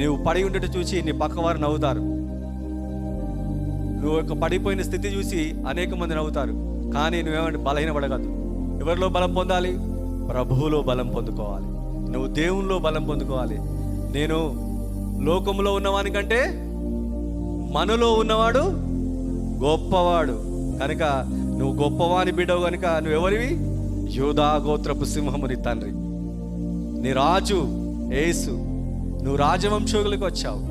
నువ్వు పడి ఉండేట చూసి నీ పక్కవారు నవ్వుతారు. నువ్వు ఒక పడిపోయిన స్థితి చూసి అనేక మంది నవ్వుతారు. కానీ నువ్వేమంటే బలహీనపడగలదు. ఎవరిలో బలం పొందాలి? ప్రభువులో బలం పొందుకోవాలి. నువ్వు దేవునిలో బలం పొందుకోవాలి. నేను లోకంలో ఉన్నవానికంటే మనలో ఉన్నవాడు గొప్పవాడు కనుక నువ్వు గొప్పవాని బిడ్డవు కనుక నువ్వెవరివి? యూదా గోత్రపు సింహము నీ తండ్రి, నీ రాజు యేసు. నువ్వు రాజవంశంలోకి వచ్చావు.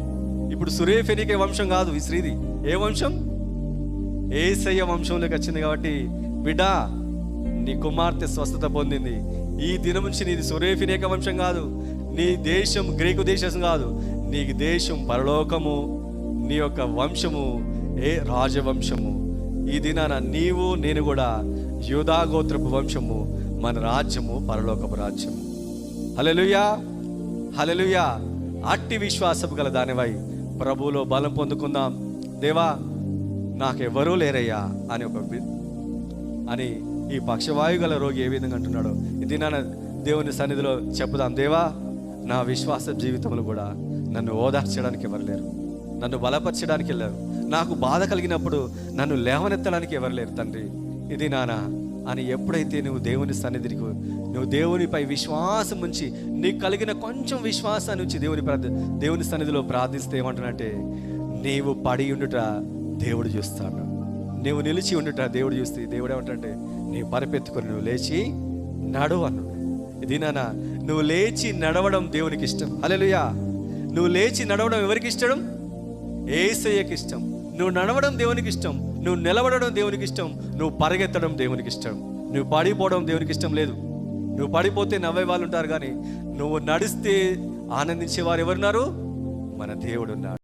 ఇప్పుడు సురేఫెనికే వంశం కాదు ఈ స్త్రీది. ఏ వంశం? యేసయ్య వంశంలోకి వచ్చింది. కాబట్టి బిడ్డ, నీ కుమార్తె స్వస్థత పొందింది. ఈ దినం నుంచి నీది సురేఫెనిక వంశం కాదు, నీ దేశం గ్రీకు దేశం కాదు, నీ దేశం పరలోకము, నీ యొక్క వంశము రాజవంశము. ఈ దినాన నీవు నేను కూడా యూదా గోత్రపు వంశము, మన రాజ్యము పరలోకపు రాజ్యము. హల్లెలూయా, హల్లెలూయా. అట్టి విశ్వాసము గల దానివై ప్రభువులో బలం పొందుకుందాం. దేవా, నాకెవరూ లేరయ్యా అని ఈ పక్షవాయు గల రోగి ఏ విధంగా అంటున్నాడో ఇది నా దేవుని సన్నిధిలో చెప్పుదాం. దేవా, నా విశ్వాస జీవితంలో కూడా నన్ను ఓదార్చడానికి ఎవరు లేరు, నన్ను బలపరచడానికి లేరు, నాకు బాధ కలిగినప్పుడు నన్ను లేవనెత్తడానికి ఎవరు లేరు తండ్రి. ఇది నానా అని ఎప్పుడైతే నువ్వు దేవుని సన్నిధికి, నువ్వు దేవునిపై విశ్వాసం ఉంచి, నీకు కలిగిన కొంచెం విశ్వాసాన్ని ఉంచి దేవుని సన్నిధిలో ప్రార్థిస్తే ఏమంటున్నట్టే, నీవు పడి ఉండుట దేవుడు చూస్తాడు, నువ్వు నిలిచి ఉండుట దేవుడు చూస్తే దేవుడు ఏమంటే, నీవు పరిపెత్తుకొని నువ్వు లేచి నడువు అన్నాడు. ఇది నాన్న, నువ్వు లేచి నడవడం దేవునికి ఇష్టం. హల్లెలూయా. నువ్వు లేచి నడవడం ఎవరికి ఇష్టం? యేసయ్యకి ఇష్టం. నువ్వు నడవడం దేవునికి ఇష్టం, నువ్వు నిలబడడం దేవునికి ఇష్టం, నువ్వు పరిగెత్తడం దేవునికి ఇష్టం. నువ్వు పడిపోవడం దేవునికి ఇష్టం లేదు. నువ్వు పడిపోతే నవ్వే వాళ్ళు ఉంటారు, కానీ నువ్వు నడిస్తే ఆనందించే వారు ఎవరున్నారు? మన దేవుడు ఉన్నాడు.